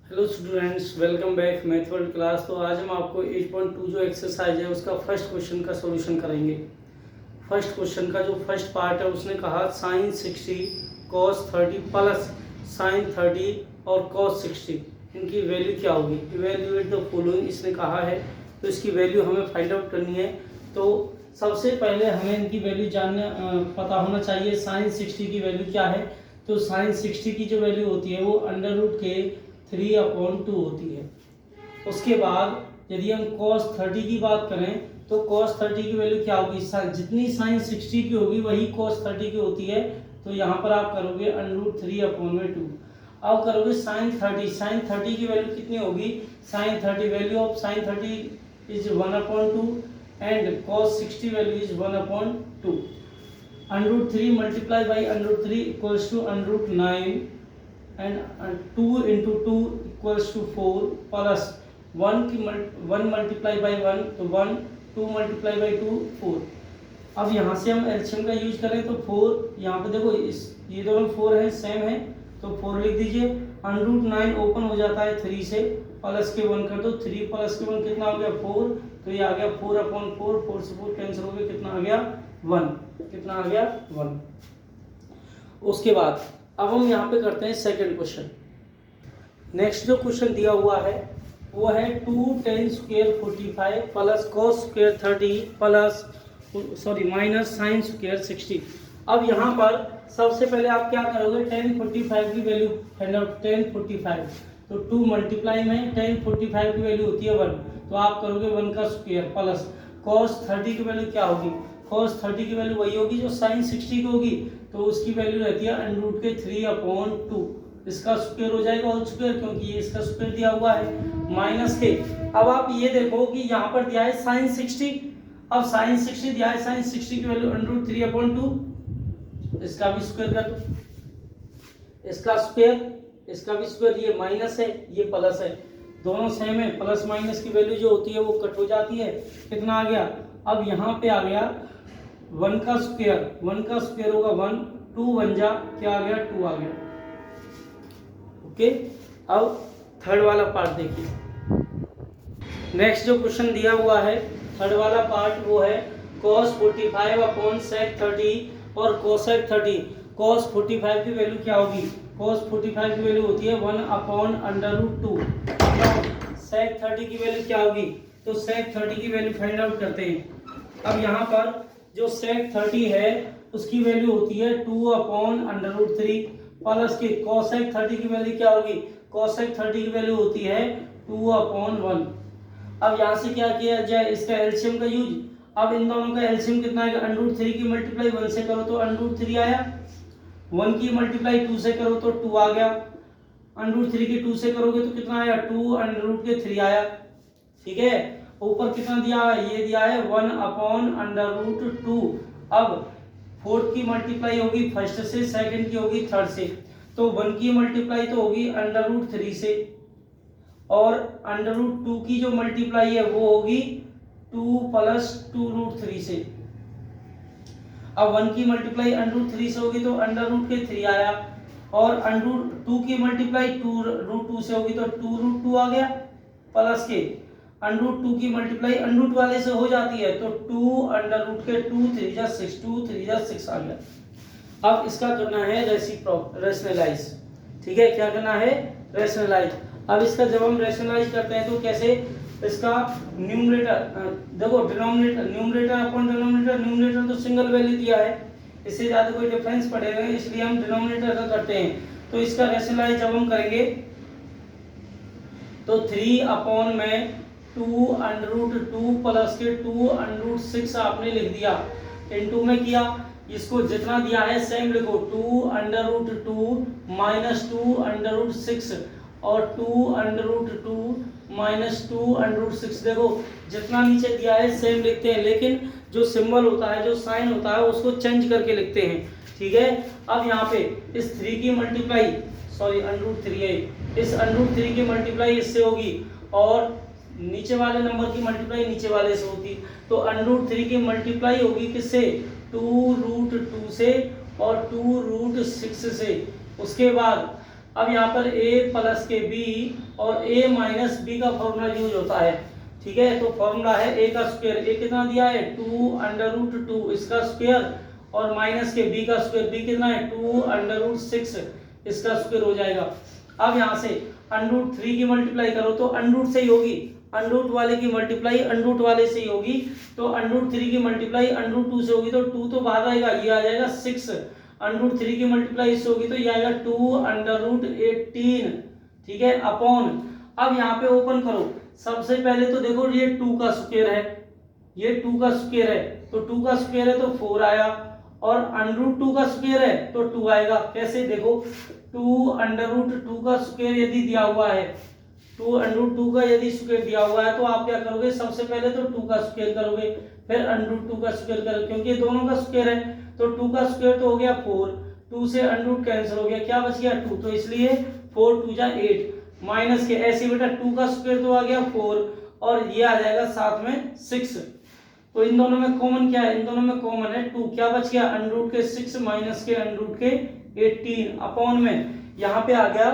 Hello students, welcome back math world class. तो आज हम आपको 8.2 जो एक्सरसाइज है उसका फर्स्ट क्वेश्चन का सॉल्यूशन करेंगे। फर्स्ट क्वेश्चन का जो फर्स्ट पार्ट है उसने कहा साइन 60 कॉस 30 प्लस साइन 30 और कॉस 60 इनकी वैल्यू क्या होगी। इवेल्युएट द फॉलोइंग इसने कहा है, तो इसकी वैल्यू हमें फाइंड आउट करनी है। तो सबसे पहले हमें इनकी वैल्यू पता होना चाहिए। साइन 60 की वैल्यू क्या है। तो साइन 60 की जो वैल्यू होती है वो अंडर रूट के 3/2 होती है। उसके बाद यदि हम cos 30 की बात करें तो cos 30 की वैल्यू क्या होगी। जितनी साइन 60 की होगी वही cos 30 की होती है। तो यहाँ पर आप करोगे √3/2। अब करोगे साइन 30 की वैल्यू कितनी होगी। Sine 30 value of sine 30 is 1/2 and cos 60 value is 1/2। √3 multiply by √3 equals to √9 and 2 into 2 equals to 4 plus 1 multiply by 1 तो 1, 2 मल्टीप्लाई बाई 2 4। अब यहाँ से हम एलसीएम का यूज करें तो 4 यहाँ पे देखो ये दोनों 4 है सेम है तो 4 लिख दीजिए। √9 ओपन हो जाता है 3 से, प्लस के 1 कर दो। 3 प्लस के 1 कितना हो गया 4, तो ये आ गया 4/4। 4 से 4 कैंसिल हो गया, कितना आ गया 1। कितना आ गया 1। उसके बाद अब हम यहाँ पे करते हैं सेकंड क्वेश्चन। नेक्स्ट जो क्वेश्चन दिया हुआ है वो है 2 tan square 45 plus cos square 30 plus minus sine square 60। अब यहाँ पर सबसे पहले आप क्या करोगे, tan 45 की वैल्यू फाइंड आउट। tan 45 तो 2 मल्टीप्लाई में tan 45 की वैल्यू होती है 1, तो आप करोगे 1 का स्क्वायर प्लस cos 30 की वैल्यू क्या होगी। cos 30 की वैल्यू वही होगी जो साइन 60 की होगी, तो उसकी वैल्यू रहती है √ के 3/2। इसका स्क्वायर हो जाएगा होल स्क्वायर, क्योंकि ये इसका स्क्वायर दिया हुआ है माइनस के। अब आप ये देखो कि यहाँ पर दिया है साइन 60। अब साइन 60 दिया है, साइन 60 की वैल्यू √ 3/2। इसका भी स्क्वायर कर दो, इसका स्क्वायर, ये माइनस है ये प्लस है, दोनों सेम है। प्लस माइनस की वैल्यू जो होती है वो कट हो जाती है। कितना आ गया, अब यहाँ पे आ गया 1 का स्क्वायर होगा 1, 2 बन जा क्या आ गया 2 आ गया। ओके, अब थर्ड वाला पार्ट देखिए। नेक्स्ट जो क्वेश्चन दिया हुआ है थर्ड वाला पार्ट वो है cos 45/sec 30 और cosec 30। cos 45 की वैल्यू क्या होगी। cos 45 की वैल्यू होती है 1/√2। sec 30 की वैल्यू क्या होगी, तो sec 30 की वैल्यू फाइंड आउट करते हैं। अब यहाँ पर जो sec 30 है उसकी वैल्यू होती है 2/√3 प्लस के cosec 30 की वैल्यू क्या होगी। cosec 30 की वैल्यू होती है 2/1। अब यहाँ से क्या किया जाए, इसका एलसीएम का यूज। अब इन दोनों का एलसीएम कितना आएगा, √3 की मल्टीप्लाई 1 से करो तो √3 आया, 1 की मल्टीप्लाई 2 से करो तो 2 आ गया, √3 की 2 से करोगे तो कितना आया 2 √3 आया। ठीक है, ऊपर कितना दिया है, ये दिया है 1/√2। अब फोर्थ की मल्टीप्लाई होगी फर्स्ट से, सेकंड की होगी थर्ड से, तो 1 की मल्टीप्लाई तो होगी √3 से, और √2 की जो मल्टीप्लाई है वो होगी 2 + 2√3 से। अब 1 की मल्टीप्लाई √3 से होगी तो √3 आया, और √2 की मल्टीप्लाई 2√2 से होगी तो 2√2 आ गया, प्लस के √2 की मल्टीप्लाई √2 वाले से हो जाती है तो 2 √2 6 आ गया। अब इसका करना है रेशनलाइज। ठीक है, क्या करना है, रेशनलाइज। अब इसका जब हम रेशनलाइज करते हैं तो कैसे, इसका न्यूमरेटर देखो, न्यूमरेटर अपॉन डिनोमिनेटर तो सिंगल वैल्यू दिया है, इससे ज्यादा कोई डिफरेंस पड़ेगा इसलिए हम डिनोमिनेटर का करते हैं। तो इसका रेशनलाइज जब हम करेंगे तो 3 में 2 प्लस के 2 आपने लिख दिया, इनटू में किया, इसको जितना दिया है सेम लिखो, 2 माइनस 2 और 2 माइनस 2 देखो जितना नीचे दिया है सेम लिखते हैं, लेकिन जो सिंबल होता है, जो साइन होता है उसको चेंज करके लिखते हैं। ठीक है, अब यहाँ पे इस 3 की मल्टीप्लाई √3 है, इस √3 की मल्टीप्लाई इससे होगी, और नीचे वाले नंबर की मल्टीप्लाई नीचे वाले से होगी, तो √3 की मल्टीप्लाई होगी किससे, 2√2 से और 2√6 से। उसके बाद अब यहाँ पर a प्लस के b और a माइनस b का फॉर्मूला यूज होता है, ठीक है। तो फॉर्मूला है a का स्क्वायर, a कितना दिया है 2√2 इसका स्क्वायर, और माइनस के b का स्क्वायर, b कितना है 2√6 इसका स्क्वायर हो जाएगा। अब यहाँ से √3 की मल्टीप्लाई करो तो √रूट से ही होगी, √रूट वाले की मल्टीप्लाई √रूट वाले से ही होगी, तो √3 की मल्टीप्लाई √2 से होगी, तो 2 तो बाहर आएगा, ये आ जाएगा 6, √3 की मल्टीप्लाई इससे होगी तो ये आएगा 2√18, ठीक है, अपॉन। अब यहाँ पे ओपन करो, सबसे पहले तो देखो ये 2 का स्क्वायर है, ये 2 का स्क्वायर है, तो 2 का स्क्वायर है तो 4 आया, और √2 का स्क्वायर है तो 2 आएगा। कैसे देखो, 2√2 का स्क्वायर यदि दिया हुआ है, 2√2 का यदि स्क्वायर दिया हुआ है तो आप क्या करोगे, सबसे पहले तो 2 का स्क्वायर करोगे, फिर √2 का स्क्वायर करोगे, क्योंकि ये दोनों का स्क्वायर है, तो 2 का स्क्वायर तो हो गया 4, 2 से √रूट कैंसिल हो गया, क्या बच गया 2, तो इसलिए 4 2 जा 8, माइनस के ऐसे बेटा 2 का स्क्वायर तो आ गया 4, और ये आ जाएगा साथ में 6, तो इन दोनों में कॉमन क्या है, इन दोनों में कॉमन है 2, क्या बच गया √रूट के 6 माइनस के √रूट के 18, अपॉन में यहाँ पे आ गया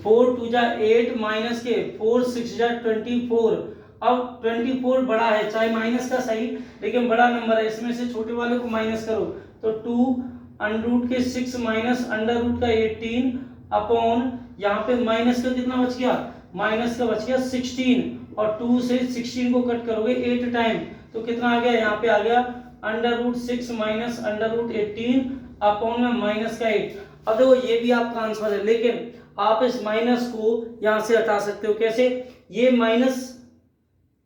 4 2 जा 8 माइनस के 4 6 जा 24। अब 24 बड़ा है, चाहे माइनस का सही, लेकिन बड़ा नंबर है, इसमें से छोटे वाले को माइनस करो, तो 2 √रूट के 6 माइनस √रूट का 18 अपॉन, यहाँ पे माइनस का कितना बच गया, माइनस का बच गया 16, और 2 से 16 को कट करोगे 8 टाइम, तो कितना आ गया, यहाँ पे आ गया √6 माइनस √18 अपॉन में माइनस का 8। अब देखो ये भी आपका आंसर है, लेकिन आप इस माइनस को यहाँ से हटा सकते हो, कैसे, ये माइनस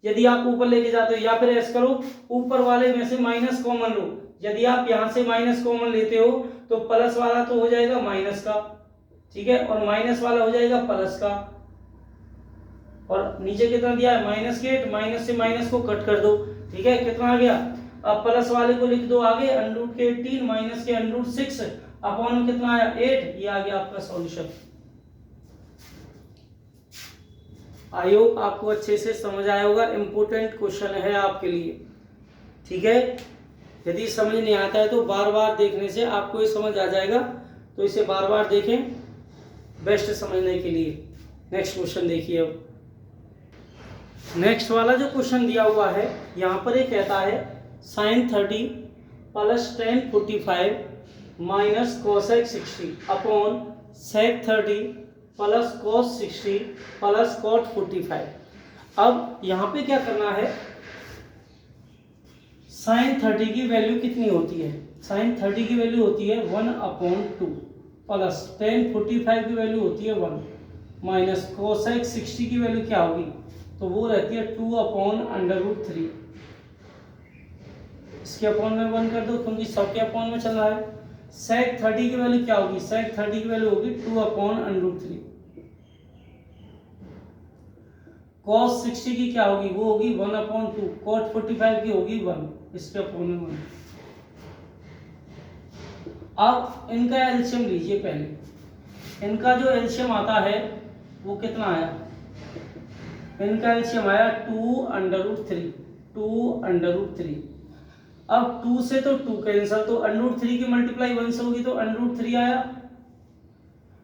यदि आप ऊपर लेके जाते हो, या फिर ऐसे करो, ऊपर वाले में से माइनस कॉमन लो, यदि आप यहाँ से माइनस कॉमन लेते हो तो प्लस वाला तो हो जाएगा माइनस का, ठीक है, और माइनस वाला हो जाएगा प्लस का, और नीचे कितना दिया है माइनस के 8, माइनस से माइनस को कट कर दो, ठीक है, कितना आ गया, अब प्लस वाले को लिख दो आगे, √रूट के 18 माइनस के √6 अपॉन में कितना आया 8, ये आ गया आपका सॉल्यूशन। आई होप आपको अच्छे से समझ आया होगा, इंपॉर्टेंट क्वेश्चन है आपके लिए, ठीक है। यदि समझ नहीं आता है तो बार बार देखने से आपको ये समझ आ जाएगा, तो इसे बार बार देखें बेस्ट समझने के लिए। नेक्स्ट क्वेश्चन देखिए। अब नेक्स्ट वाला जो क्वेश्चन दिया हुआ है, यहाँ पर ये कहता है sin 30 plus tan 45 minus cosec 60 upon sec 30 plus cos 60 plus cot 45। अब यहाँ पे क्या करना है, sin 30 की वैल्यू कितनी होती है, sin 30 की वैल्यू होती है 1/2 प्लस tan 45 की वैल्यू होती है 1 माइनस cosec 60 की वैल्यू क्या होगी, तो वो रहती है 2/√3। इसके अपॉन में 1 कर दो, क्योंकि सब के अपॉन में चल रहा है। sec 30 की वैल्यू क्या होगी, sec 30 की वैल्यू होगी 2/√3। cos 60 की क्या होगी, वो होगी 1/2। cot 45 की होगी 1, इसके अपॉन में 1। अब इनका एलसीएम लीजिए, पहले इनका जो एलसीएम आता है वो कितना आया, इनका एलसीएम आया 2√3। अब 2 से तो 2 कैंसिल, तो √3 की मल्टीप्लाई 1 से होगी तो √3 आया,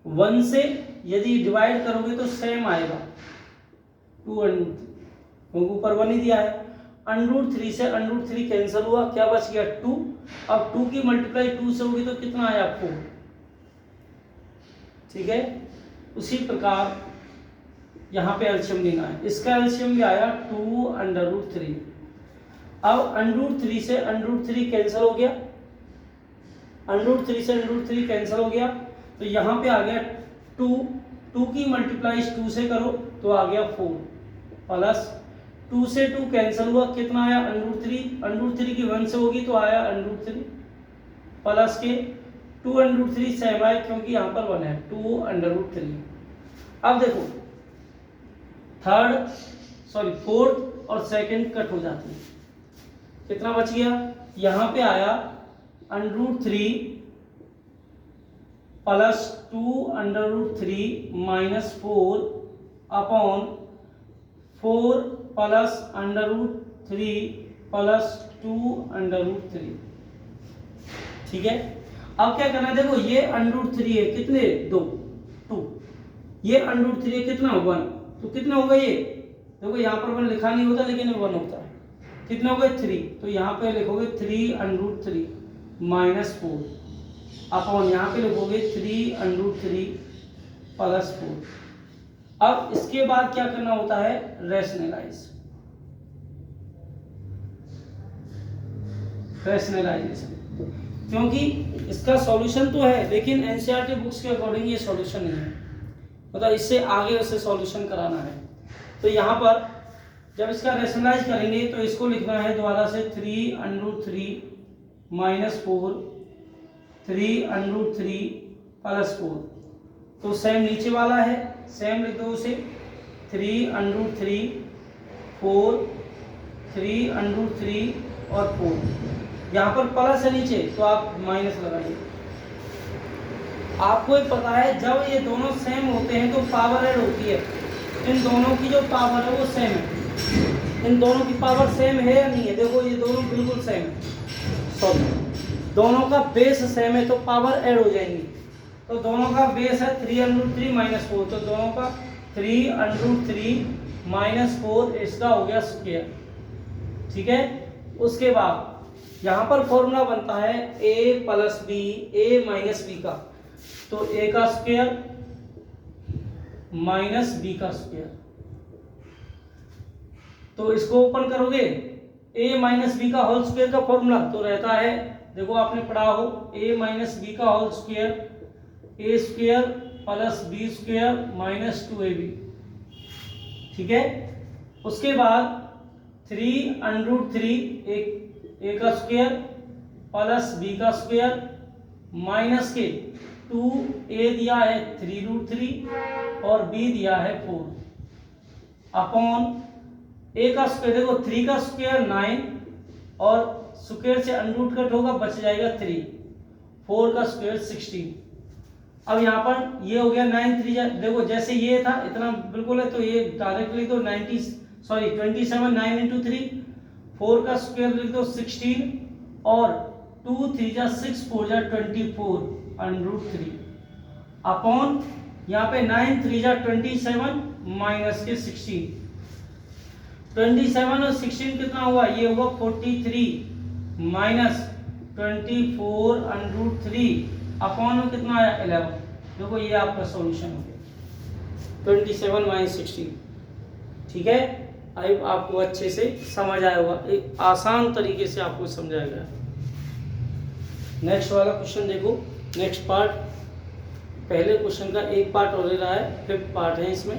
1 से यदि डिवाइड करोगे तो सेम आएगा 2√3, क्योंकि ऊपर 1 ही दिया है। √3 से √3 कैंसिल हुआ, क्या बच गया 2। अब 2 की मल्टीप्लाई 2 से होगी तो कितना आया 4, ठीक है। उसी प्रकार यहाँ पे एलसीएम लेना है, इसका एलसीएम भी आया 2√3। अब √3 से √3 कैंसिल हो गया, √3 से √3 कैंसिल हो गया, तो यहाँ पे आ गया 2 की मल्टीप्लाई 2 से करो तो आ गया 4 प्लस 2 से 2 कैंसिल हुआ, कितना आया √3 की 1 से होगी तो आया √3 प्लस के 2√3 सेम आए, क्योंकि यहाँ पर 1 है 2√3। अब देखो फोर्थ और सेकंड कट हो जाती है, कितना बच गया, यहाँ पे आया √3 plus 2√3 minus 4 upon 4 plus √3 plus 2√3, ठीक है। अब क्या करना है, देखो ये √3 है, कितने 2, ये √3 है, कितना 1, तो कितना होगा ये, देखो यहाँ पर 1 लिखा नहीं होता लेकिन 1 होता है, कितने हो गए 3, तो यहाँ पे लिखोगे 3√3 -4 अपॉन यहाँ पे लिखोगे 3√3 + 4। अब इसके बाद क्या करना होता है, रैशनलाइजेशन, क्योंकि इसका सॉल्यूशन तो है लेकिन एनसीईआरटी बुक्स के अकॉर्डिंग ये सॉल्यूशन नहीं है, मतलब इससे आगे उसे सॉल्यूशन कराना है। तो यहाँ पर जब इसका रैशनलाइज करेंगे तो इसको लिखना है दोबारा से 3√3 -4 3√3 + 4, तो सेम नीचे वाला है, सेम लिख दो उसे 3√3 4 3√3 और 4, यहाँ पर प्लस है नीचे तो आप माइनस लगाइए। आपको ही पता है जब ये दोनों सेम होते हैं तो पावर ऐड होती है, इन दोनों की जो पावर है वो सेम है, इन दोनों की पावर सेम है या नहीं है, देखो ये दोनों बिल्कुल सेम है, सॉरी दोनों का बेस सेम है तो पावर ऐड हो जाएंगी, तो दोनों का बेस है 3√3 -4, तो दोनों का 3√3 -4 इसका हो गया स्क्वायर, ठीक है। उसके बाद यहाँ पर फॉर्मूला बनता है a + b a - b का, तो a का स्क्वायर माइनस b का स्क्वायर, तो इसको ओपन करोगे a - b का होल स्क्वायर का फॉर्मूला तो रहता है, देखो आपने पढ़ा हो a - b का whole square a² + b² - 2ab, ठीक है। उसके बाद 3√3 a का स्क्वायर + b का स्क्वायर माइनस के 2a दिया है 3√3 और b दिया है 4 अपॉन a का स्क्वायर, देखो 3 का स्क्वायर 9 और स्क्वायर से अंडरूट कट होगा बच जाएगा 3, 4 का स्क्वायर 16। अब यहाँ पर ये हो गया 9 3, देखो जैसे ये था इतना बिल्कुल है तो ये डायरेक्टली तो 27 9 × 3, 4 का स्क्वायर लिख दो 16 और 2 3 6 4 24 √3 अपॉन यहाँ पे 9 3 27 माइनस के 16, 27 और 16 कितना हुआ, ये हुआ 43 माइनस 24 √3 अपॉन में कितना आया 11, देखो ये आपका सॉल्यूशन हो गया 27 - 16, ठीक है। आई आपको अच्छे से समझ आया होगा, एक आसान तरीके से आपको समझाया गया। नेक्स्ट वाला क्वेश्चन देखो, नेक्स्ट पार्ट, पहले क्वेश्चन का एक पार्ट और रहा है, 5th पार्ट है इसमें,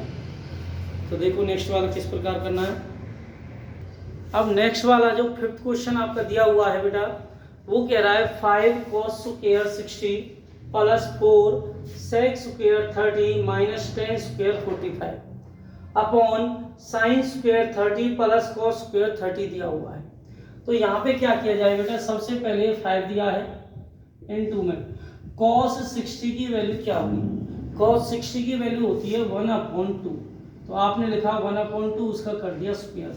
तो देखो नेक्स्ट वाला किस प्रकार करना है। अब नेक्स्ट वाला जो 5th क्वेश्चन आपका दिया हुआ है बेटा, वो कह रहा है 5 cos square 60 + 4 sec square 30 - 10 square 45 upon sin square 30 + cos square 30 दिया हुआ है। तो यहाँ पे क्या किया जाए बेटा, सबसे पहले 5 दिया है इनटू में cos 60 की वैल्यू क्या होगी, cos 60 की वैल्यू होती है 1/2, तो आपने लिखा 1/2 उसका कर दिया स्क्वायर,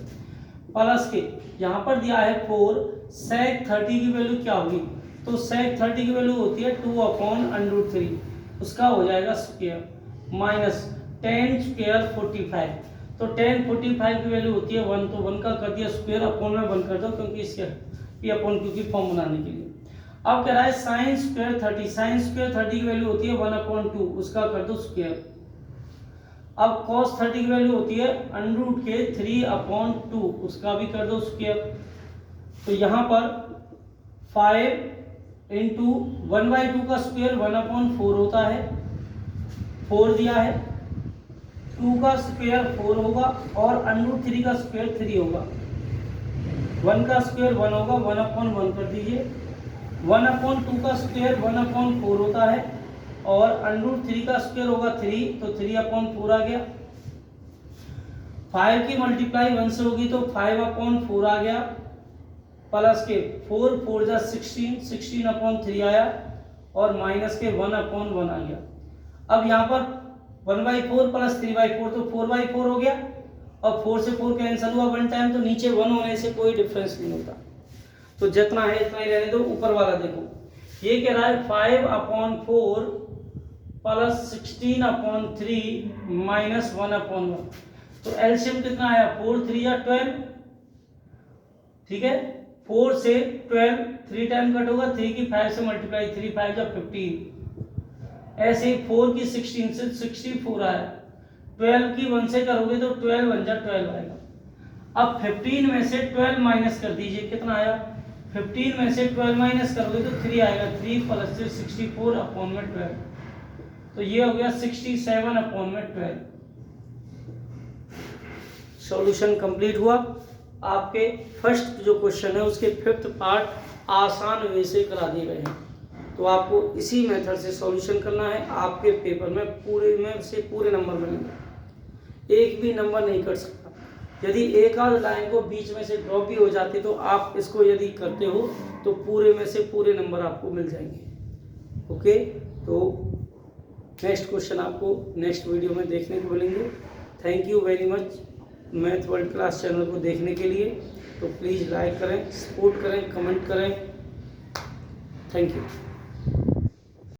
प्लस के यहाँ पर दिया है 4 sec 30 की वैल्यू क्या होगी, तो sec 30 की वैल्यू होती है 2/√3, उसका हो जाएगा स्क्वायर माइनस 10 square 45, तो 10 45 की वैल्यू होती है 1, तो 1 का कर दिया स्क्वायर अपॉन में 1 कर दो क्योंकि इसके p अपॉन q की फॉर्म बनाने के लिए। अब कह रहा है sin square 30, sin square 30 की वैल्यू होती है 1/2, उसका कर दो स्क्वायर। अब cos 30 की वैल्यू होती है √3/2, उसका भी कर दो स्क्वायर। तो यहाँ पर 5 × 1/2 का स्क्वायर 1/4 होता है, 4 दिया है, 2 का स्क्वायर 4 होगा और √3 का स्क्वायर 3 होगा, 1 का स्क्वायर 1 होगा, 1/1 कर दीजिए, 1/2 का स्क्वायर 1/4 होता है और √3 का स्क्वायर होगा 3, तो 3/4 आ गया। 5 की मल्टीप्लाई 1 से होगी तो 5/4 आ गया, प्लस के 4 4 जा 16, 16/3 आया और माइनस के 1/1 आ गया। अब यहाँ पर 1/4 + 3/4 तो 4/4 हो गया, और 4 से 4 कैंसिल हुआ 1 टाइम, तो नीचे 1 होने से कोई डिफरेंस नहीं होता, तो जितना है इतना ही रहने दो। ऊपर वाला देखो ये कह रहा है 5/4 प्लस 16/3 माइनस 1/1। तो एलसीएम कितना आया, 4 3 या 12, ठीक है। 4 से 12, 3 टाइम कट होगा, 3 की 5 से मल्टीप्लाई, 3 5 या 15। ऐसे 4 की 16 से 64 आया। 12 की 1 से करोगे तो 12 1 जा 12 आएगा। अब 15 में से 12 माइनस कर दीजिए, कितना आया, 15 में से 12 माइनस करोगे तो 3 आएगा। 3 प्लस 64/12, तो ये हो गया 67/12। सॉल्यूशन कंप्लीट हुआ। आपके फर्स्ट जो क्वेश्चन है उसके 5th पार्ट आसान वे से करा दिए गए हैं, तो आपको इसी मेथड से सॉल्यूशन करना है। आपके पेपर में पूरे में से पूरे नंबर बनेंगे, एक भी नंबर नहीं कट सकता। यदि एक आध लाइन को बीच में से ड्रॉप भी हो जाती तो आप इसको यदि करते हो तो पूरे में से पूरे नंबर आपको मिल जाएंगे। ओके, तो नेक्स्ट क्वेश्चन आपको नेक्स्ट वीडियो में देखने को मिलेंगे। Thank you very much math world class channel को देखने के लिए। तो प्लीज़ लाइक करें, सपोर्ट करें, कमेंट करें। Thank you.